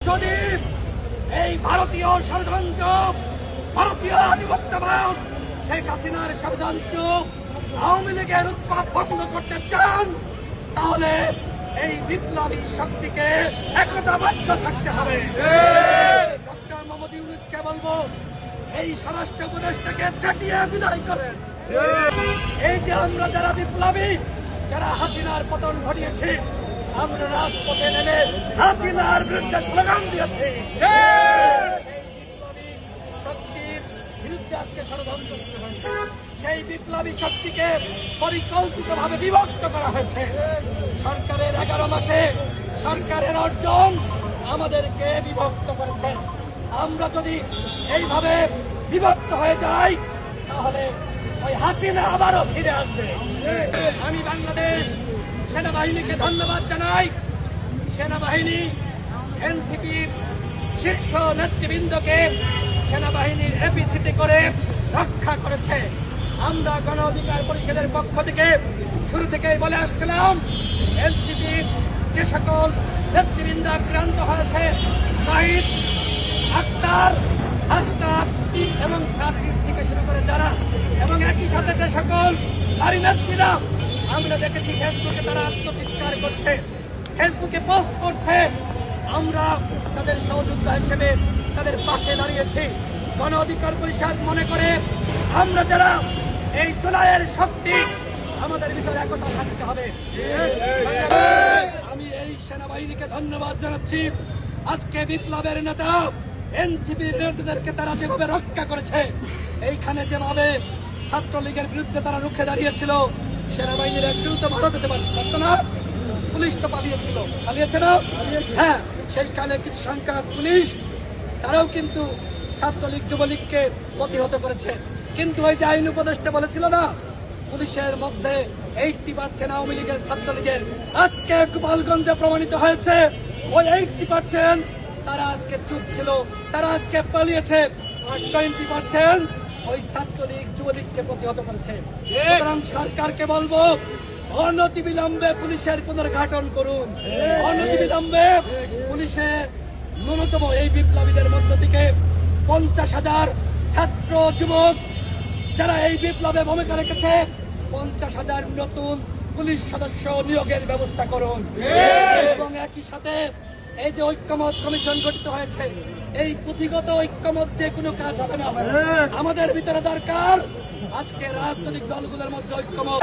যদি এই ভারতীয় ষড়যন্ত্র, ভারতীয় আধিপত্যবাদ, শেখ হাসিনার ষড়যন্ত্র, আওয়ামী লীগের উৎপাত বন্ধ করতে চান, তাহলে এই বিপ্লবী শক্তিকে একতাবদ্ধ থাকতে হবে। ডক্টর মোহাম্মদ ইউনূসকে বলবো, এই স্বরাষ্ট্র উপদেষ্টাকে ছাটিয়ে বিদায় করেন। এই যে আমরা যারা বিপ্লবী, যারা হাসিনার পতন ঘটিয়েছি, আমরা রাজপথে নেমে হাসিনার বিরুদ্ধে স্লোগান দিয়েছি। শক্তির বিরুদ্ধে আজকে ষড়যন্ত্র শুরু হয়েছে। সেই বিপ্লবী শক্তিকে পরিকল্পিতভাবে বিভক্ত করা হয়েছে। সরকারের 11 মাসে সরকারের অর্জন আমাদেরকে বিভক্ত করেছে। আমরা যদি এইভাবে বিভক্ত হয়ে যাই, তাহলে ওই হাসিনা আবারও ফিরে আসবে। আমি বাংলাদেশ সেনাবাহিনীকে ধন্যবাদ জানাই। সেনাবাহিনী এনসিপির শীর্ষ নেতৃবৃন্দকে সেনাবাহিনীর এপিসিতে করে রক্ষা করেছে। আমরা গণ অধিকার পরিষদের পক্ষ থেকে শুরু থেকেই বলে আসছিলাম, এনসিপির যে সকল নেতৃবৃন্দ আক্রান্ত হয়েছে, শহীদ আক্তার, আক্তার এবং সার্ভিস থেকে শুরু করে যারা, এবং একই সাথে যে সকল নারী নেত্রীরা আমরা দেখেছি ফেসবুকে তারা আত্মচিৎকার করছে, ফেসবুকে পোস্ট করছে, আমরা তাদের সহযোদ্ধা হিসেবে তাদের পাশে দাঁড়িয়েছি। গণ অধিকার পরিষদ মনে করে আমরা যারা এই জুলাইয়ের শক্তি, আমাদের ভিতরে একতা থাকতে হবে। আমি এই সেনাবাহিনীকে ধন্যবাদ জানাচ্ছি। আজকে বিপ্লবের নেতা এনসিপির নেতাদেরকে তারা যেভাবে রক্ষা করেছে, এইখানে যেভাবে ছাত্রলীগের বিরুদ্ধে তারা রুখে দাঁড়িয়েছিল, সেনাবাহিনীর একজন তো ভারত হতে পারত না, পুলিশ তো পালিয়েছে না? হ্যাঁ, সেইখানে কিছু সংখ্যক পুলিশ তারাও কিন্তু ছাত্রলীগ যুবলীগকে প্রতিহত করেছে। কিন্তু ওই যে আইন উপদেষ্টা বলেছিল না, পুলিশের মধ্যে 80% আওয়ামী লীগের, ছাত্রলীগের, আজকে গোপালগঞ্জে প্রমাণিত হয়েছে ওই 80% তারা আজকে চুপ ছিল, তারা আজকে পালিয়েছে, আর 20% ওই ছাত্রলীগ যুবলীগকে প্রতিহত করেছে। সুতরাং সরকারকে বলবো, অনতিবিলম্বে পুলিশের পুনর্গঠন করুন। অনতিবিলম্বে পুলিশের ন্যূনতম এই বিপ্লবীদের মধ্য থেকে 50,000 ছাত্র যুবক যারা এই বিপ্লবে ভূমিকা রেখেছে, 50,000 নতুন পুলিশ সদস্য নিয়োগের ব্যবস্থা করুন। এবং একই সাথে এই যে ঐক্যমত কমিশন গঠিত হয়েছে, এই পুঁথিগত ঐক্যমত দিয়ে কোনো কাজ হবে না। আমাদের ভিতরে দরকার আজকে রাজনৈতিক দলগুলোর মধ্যে ঐক্যমত।